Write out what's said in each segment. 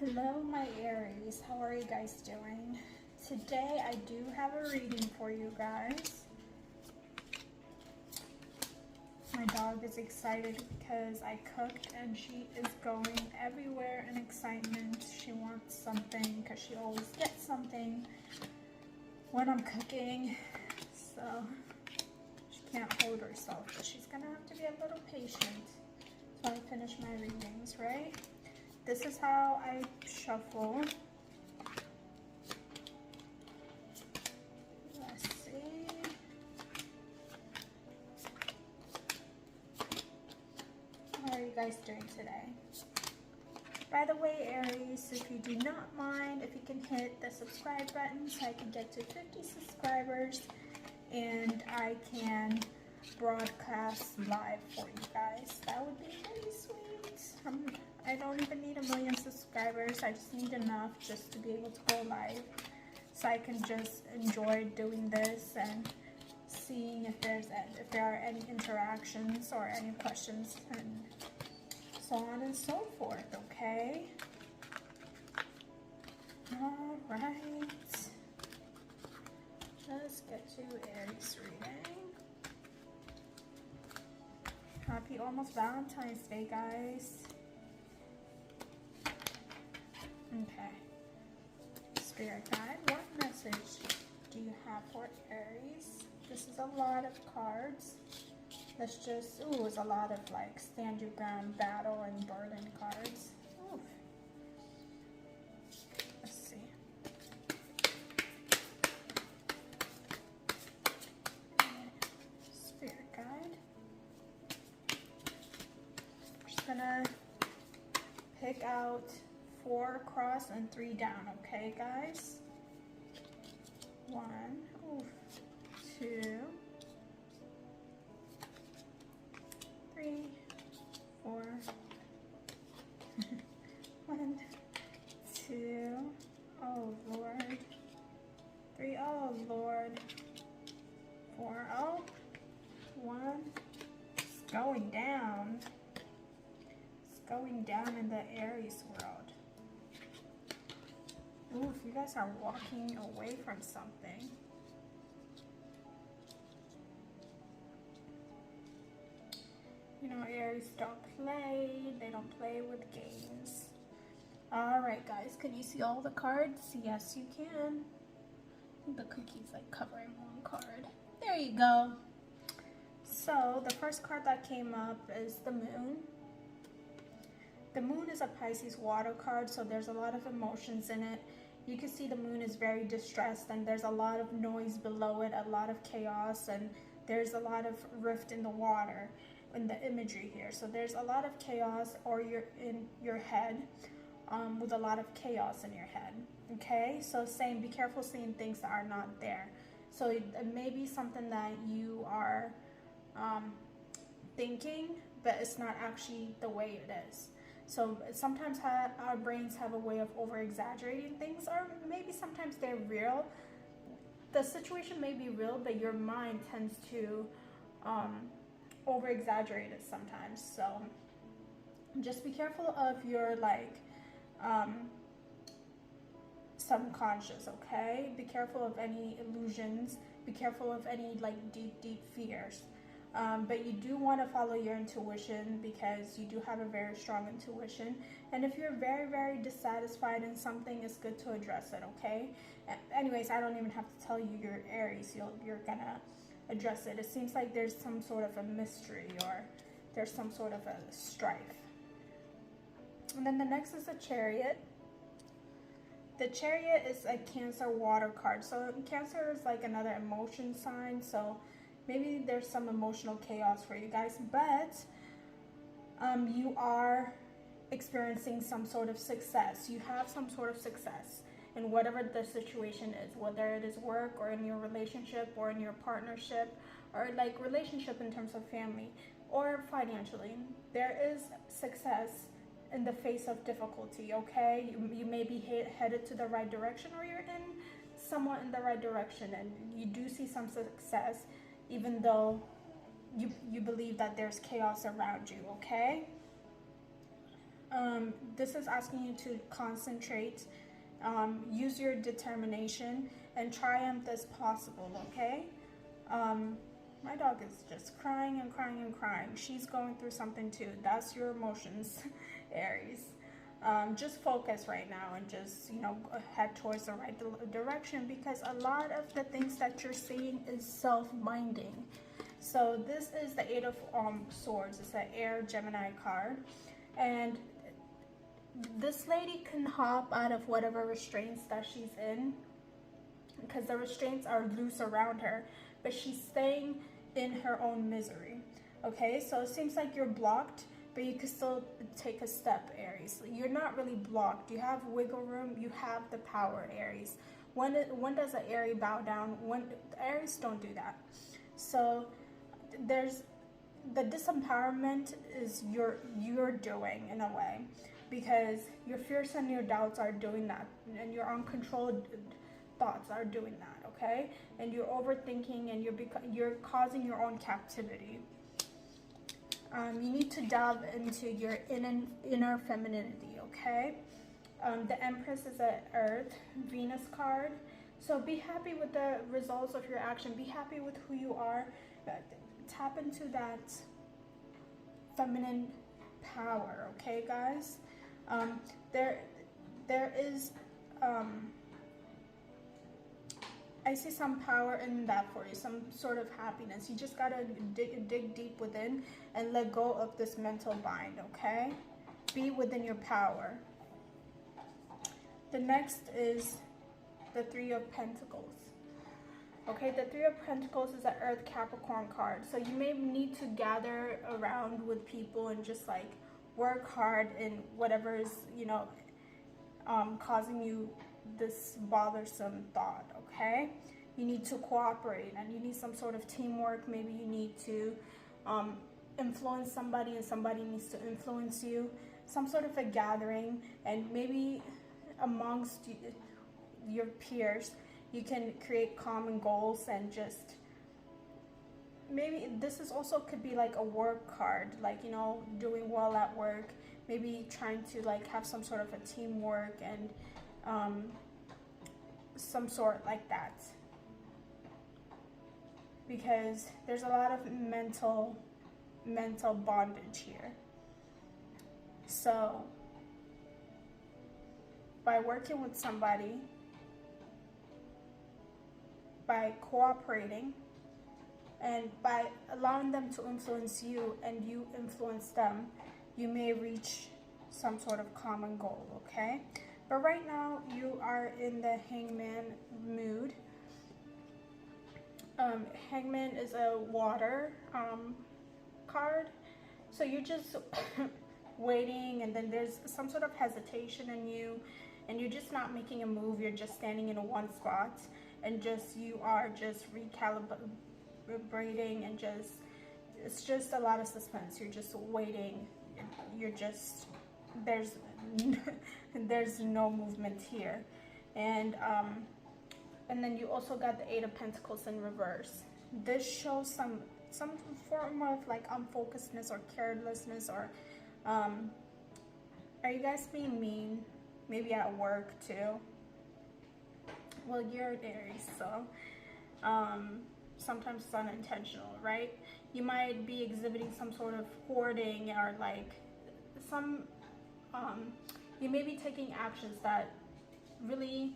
Hello, my Aries. How are you guys doing? Today I do have a reading for you guys. My dog is excited because I cooked and she is going everywhere in excitement. She wants something because she always gets something when I'm cooking. So she can't hold herself, but she's gonna have to be a little patient so I finish my readings, right? This is how I shuffle. Let's see. How are you guys doing today? By the way, Aries, if you do not mind, if you can hit the subscribe button so I can get to 50 subscribers and I can broadcast live for you guys. That would be pretty sweet. I don't even need 1,000,000 subscribers. I just need enough just to be able to go live so I can just enjoy doing this and seeing if there are any interactions or any questions and so on and so forth, okay? All right. Let's get to Aries reading. Happy almost Valentine's Day, guys. Okay. Spirit guide, what message do you have for Aries? This is a lot of cards. Let's just, ooh, it's a lot of like stand your ground, battle, and burden cards. Oof. Let's see. Spirit guide. Just gonna pick out 4 across and 3 down, okay, guys? 1, oof, 2, 3, 4. 1, 2, oh Lord. 3, oh Lord. 4, oh. 1. It's going down. It's going down in the Aries world. Ooh, if you guys are walking away from something. You know, Aries don't play. They don't play with games. Alright, guys. Can you see all the cards? Yes, you can. The cookie's like covering one card. There you go. So, the first card that came up is the Moon. The Moon is a Pisces water card, so there's a lot of emotions in it. You can see the Moon is very distressed and there's a lot of noise below it, a lot of chaos, and there's a lot of rift in the water in the imagery here. So there's a lot of chaos, or you're in your head with a lot of chaos in your head. Okay, so saying be careful seeing things that are not there. So it may be something that you are thinking, but it's not actually the way it is. So sometimes our brains have a way of over-exaggerating things, or maybe sometimes they're real. The situation may be real, but your mind tends to over-exaggerate it sometimes. So just be careful of your subconscious, okay? Be careful of any illusions. Be careful of any deep fears. But you do want to follow your intuition because you do have a very strong intuition. And if you're very dissatisfied in something, it's good to address it, okay? Anyways, I don't even have to tell you you're Aries. You're gonna address it. It seems like there's some sort of a mystery or there's some sort of a strife. And then the next is a Chariot. The Chariot is a Cancer water card. So Cancer is like another emotion sign. So maybe there's some emotional chaos for you guys, but you are experiencing some sort of success. You have some sort of success in whatever the situation is, whether it is work or in your relationship or in your partnership or like relationship in terms of family or financially. There is success in the face of difficulty, okay? You may be headed to the right direction, or you're in somewhat in the right direction and you do see some success, even though you believe that there's chaos around you, okay? This is asking you to concentrate, use your determination, and triumph as possible, okay? My dog is just crying and crying and crying. She's going through something too. That's your emotions, Aries. Just focus right now and just, you know, head towards the right direction, because a lot of the things that you're seeing is self-binding. So this is the Eight of Swords. It's an Air Gemini card. And this lady can hop out of whatever restraints that she's in, because the restraints are loose around her, but she's staying in her own misery. Okay, so it seems like you're blocked, but you can still take a step, Aries. You're not really blocked. You have wiggle room. You have the power, Aries. When does an Aries bow down? When Aries don't do that. So there's the disempowerment is you're doing in a way, because your fears and your doubts are doing that, and your uncontrolled thoughts are doing that, okay? And you're overthinking, and you're causing your own captivity. You need to delve into your inner femininity, okay? The Empress is an Earth, Venus card. So be happy with the results of your action. Be happy with who you are. Tap into that feminine power, okay, guys? There is, I see some power in that for you, some sort of happiness. You just gotta dig deep within and let go of this mental bind, okay? Be within your power. The next is the Three of Pentacles. Okay, the Three of Pentacles is an Earth Capricorn card. So you may need to gather around with people and just like work hard in whatever is, you know, causing you this bothersome thought, okay? You need to cooperate, and you need some sort of teamwork. Maybe you need to influence somebody, and somebody needs to influence you. Some sort of a gathering, and maybe amongst your peers, you can create common goals, and just maybe this is also could be like a work card, like, you know, doing well at work, maybe trying to like have some sort of a teamwork and some sort like that, because there's a lot of mental bondage here. So by working with somebody, by cooperating, and by allowing them to influence you and you influence them, you may reach some sort of common goal, okay? But right now you are in the Hangman mood. Hangman is a water card, so you're just waiting, and then there's some sort of hesitation in you, and you're just not making a move. You're just standing in one spot, and you are just recalibrating, and it's just a lot of suspense. You're just waiting. You're just, there's no movement here. And then you also got the Eight of Pentacles in reverse. This shows some form of like unfocusedness or carelessness, or are you guys being mean? Maybe at work too. Well, you're an Aries, so sometimes it's unintentional, right? You might be exhibiting some sort of hoarding, or like you may be taking actions that really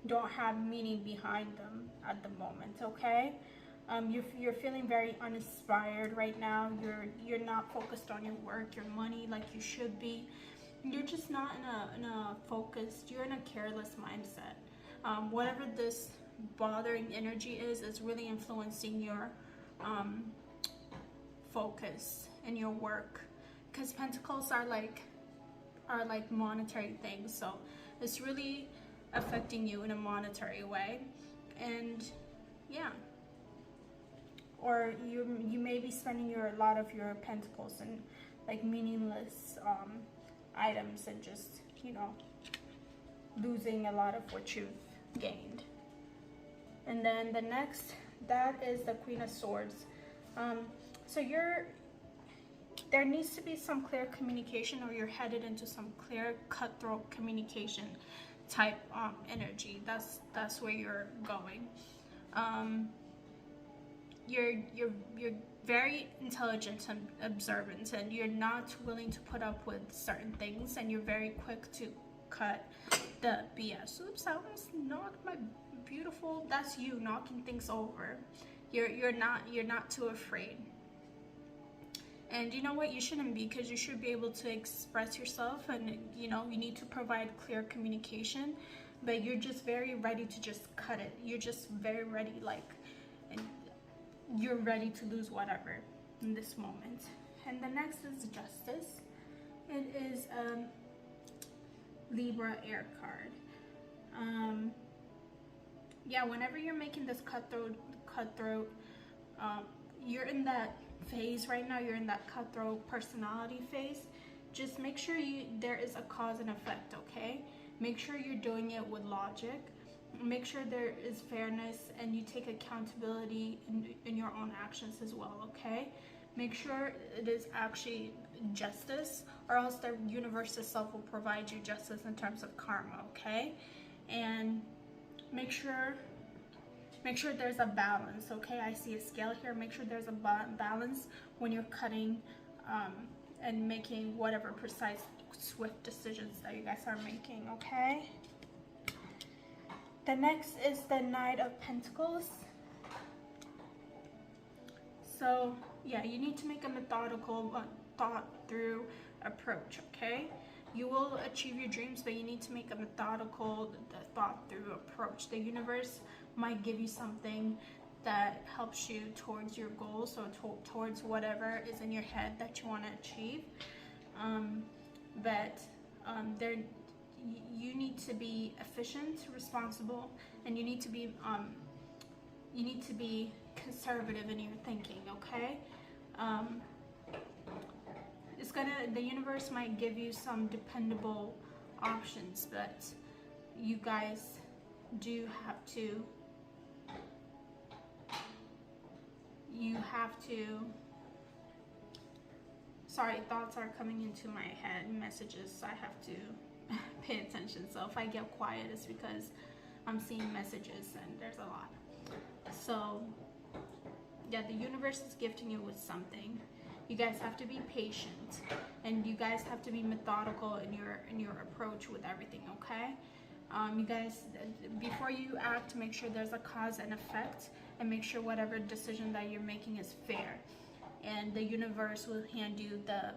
don't have meaning behind them at the moment, okay? You're feeling very uninspired right now. You're not focused on your work, your money, like you should be. You're just not in a focused, you're in a careless mindset. Whatever this bothering energy is really influencing your focus and your work, because pentacles are like monetary things, so it's really affecting you in a monetary way. And yeah, or you may be spending a lot of your pentacles in like meaningless items, and just, you know, losing a lot of what you've gained. And then the next, that is the Queen of Swords. So there needs to be some clear communication, or you're headed into some clear cutthroat communication type energy. That's where you're going. You're very intelligent and observant, and you're not willing to put up with certain things, and you're very quick to cut the BS. Oops, I almost knocked my beautiful. That's you knocking things over. You're not too afraid. And you know what? You shouldn't be, because you should be able to express yourself, and you know, you need to provide clear communication, but you're just very ready to just cut it. You're just very ready, like, and you're ready to lose whatever in this moment. And the next is Justice. It is Libra air card. Yeah, whenever you're making this cutthroat, you're in that phase right now. You're in that cutthroat personality phase. Just make sure there is a cause and effect, okay? Make sure you're doing it with logic. Make sure there is fairness, and you take accountability in your own actions as well, okay? Make sure it is actually justice, or else the universe itself will provide you justice in terms of karma, okay? And make sure there's a balance, okay? I see a scale here. Make sure there's a balance when you're cutting and making whatever precise, swift decisions that you guys are making, okay? The next is the Knight of Pentacles. So yeah, you need to make a methodical, thought through approach, okay? You will achieve your dreams, but you need to make a methodical, thought through approach. The universe might give you something that helps you towards your goals, or towards whatever is in your head that you want to achieve. You need to be efficient, responsible, and you need to be conservative in your thinking, okay? The universe might give you some dependable options, but you guys do have to, sorry, thoughts are coming into my head, messages, so I have to pay attention. So if I get quiet, it's because I'm seeing messages, and there's a lot. So yeah, the universe is gifting you with something. You guys have to be patient, and you guys have to be methodical in your approach with everything, okay? You guys, before you act, make sure there's a cause and effect, and make sure whatever decision that you're making is fair. And the universe will hand you the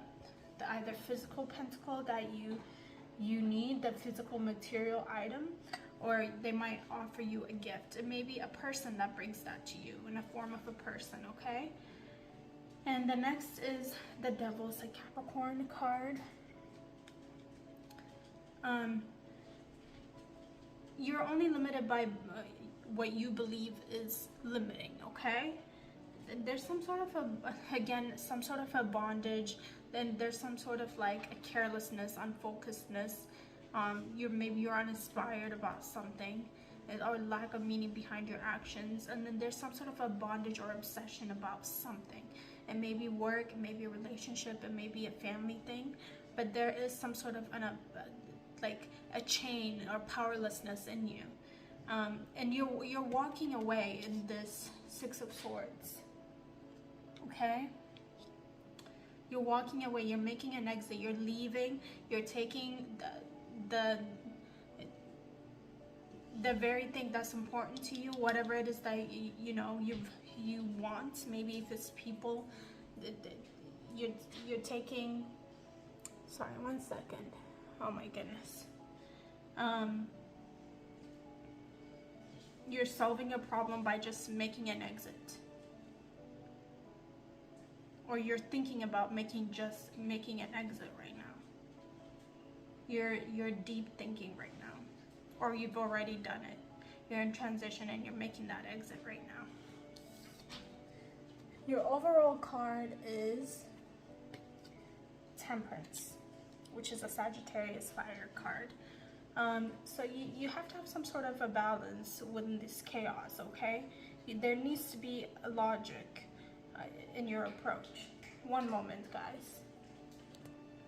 either physical pentacle that you need, the physical material item, or they might offer you a gift. It may be a person that brings that to you in the form of a person, okay? And the next is the Devil's a Capricorn card. You're only limited by what you believe is limiting, okay? There's some sort of some sort of a bondage. Then there's some sort of like a carelessness, unfocusedness. Maybe you're uninspired about something, or lack of meaning behind your actions. And then there's some sort of a bondage or obsession about something. It may be work, it may be a relationship, it may be a family thing, but there is some sort of like a chain or powerlessness in you, and you're walking away in this Six of Swords. Okay, you're walking away. You're making an exit. You're leaving. You're taking the very thing that's important to you, whatever it is that you want. Maybe if it's people, you're taking. Sorry, 1 second. Oh my goodness. You're solving a problem by just making an exit, or you're thinking about making an exit right now. You're deep thinking right now, or you've already done it. You're in transition and you're making that exit right now. Your overall card is Temperance, which is a Sagittarius fire card. So you have to have some sort of a balance within this chaos, okay? There needs to be a logic in your approach. One moment, guys.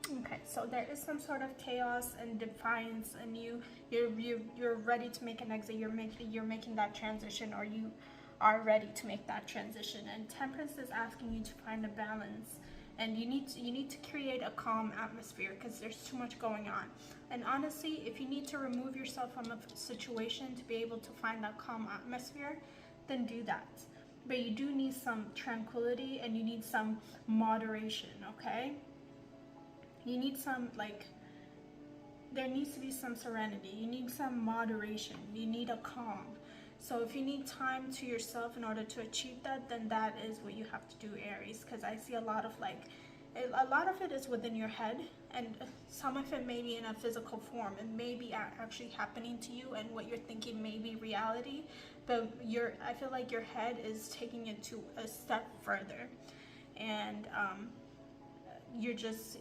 Okay, so there is some sort of chaos and defiance, and you're ready to make an exit. You're making that transition, or you are ready to make that transition. And Temperance is asking you to find a balance, and you need to create a calm atmosphere because there's too much going on. And honestly, if you need to remove yourself from a situation to be able to find that calm atmosphere, then do that. But you do need some tranquility, and you need some moderation. Okay, you need some, like, there needs to be some serenity. You need some moderation. You need a calm. So if you need time to yourself in order to achieve that, then that is what you have to do, Aries. Because I see a lot of it is within your head, and some of it may be in a physical form. It may be actually happening to you, and what you're thinking may be reality. But I feel like your head is taking it to a step further, and you're just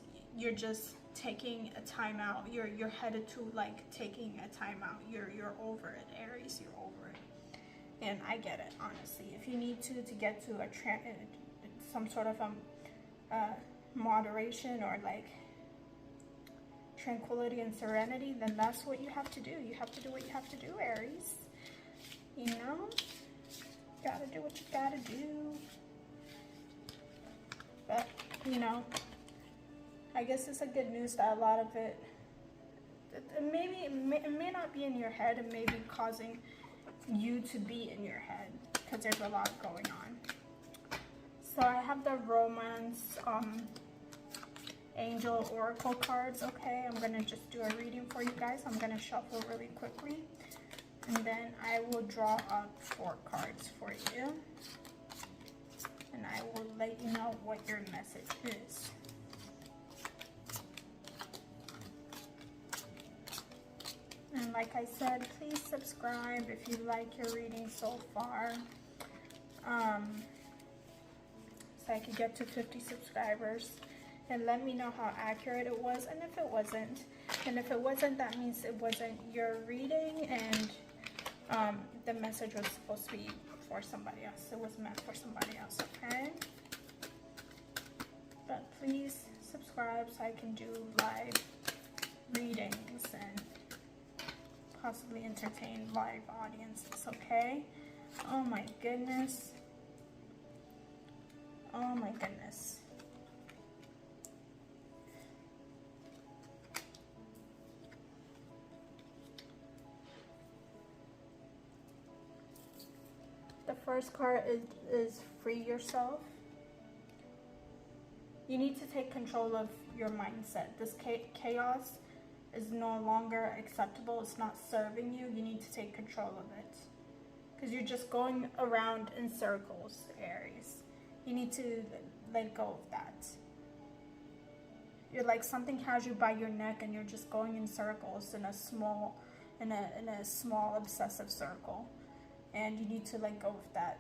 taking a time out. You're headed to, like, taking a time out. You're over it, Aries. You're over it, and I get it, honestly. If you need to get to some sort of moderation, or like tranquility and serenity, then that's what you have to do. You have to do what you have to do, Aries. You know, gotta do what you gotta do. But I guess it's a good news that a lot of it may not be in your head. It may be causing you to be in your head because there's a lot going on. So I have the Romance Angel Oracle cards. Okay, I'm gonna just do a reading for you guys. I'm gonna shuffle really quickly, and then I will draw up 4 cards for you, and I will let you know what your message is. And like I said, please subscribe if you like your reading so far. So I could get to 50 subscribers. And let me know how accurate it was, and if it wasn't. And if it wasn't, that means it wasn't your reading, and the message was supposed to be for somebody else. It was meant for somebody else, okay? But please subscribe so I can do live readings and possibly entertain live audiences, okay? Oh my goodness. Oh my goodness. The first card is free yourself. You need to take control of your mindset. This chaos is no longer acceptable. It's not serving you. You need to take control of it, because you're just going around in circles, Aries. You need to let go of that. You're like, something has you by your neck, and you're just going in circles in a small obsessive circle, and you need to let go of that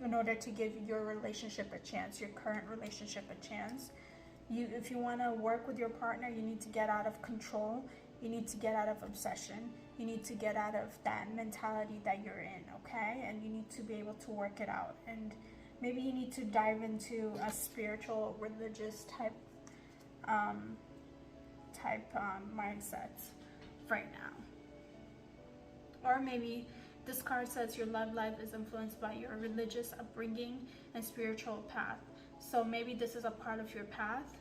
in order to give your relationship a chance, your current relationship a chance. If you want to work with your partner, you need to get out of control. You need to get out of obsession. You need to get out of that mentality that you're in, okay? And you need to be able to work it out. And maybe you need to dive into a spiritual, religious type mindset right now. Or maybe this card says your love life is influenced by your religious upbringing and spiritual path. So maybe this is a part of your path.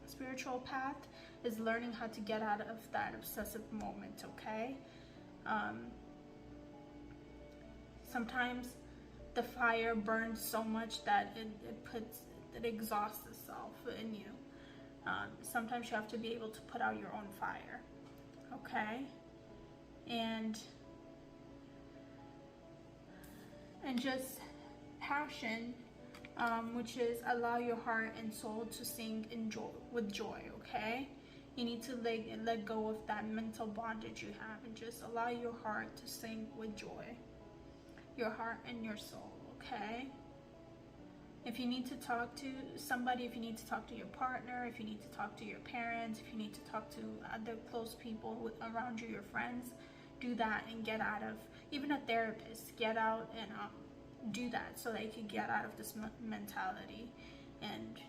Spiritual path is learning how to get out of that obsessive moment, okay? Sometimes the fire burns so much that it exhausts itself in you. Sometimes you have to be able to put out your own fire, okay? And just passion, which is allow your heart and soul to sing with joy, okay? You need to let go of that mental bondage you have, and just allow your heart to sing with joy. Your heart and your soul, okay? If you need to talk to somebody, if you need to talk to your partner, if you need to talk to your parents, if you need to talk to other close people around you, your friends, do that and get out of, even a therapist, get out and do that so that you can get out of this mentality. And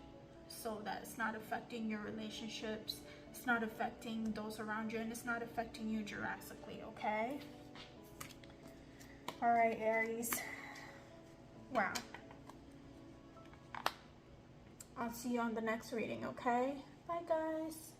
so that it's not affecting your relationships, it's not affecting those around you, and it's not affecting you drastically, okay? All right, Aries. Wow. I'll see you on the next reading, okay? Bye, guys.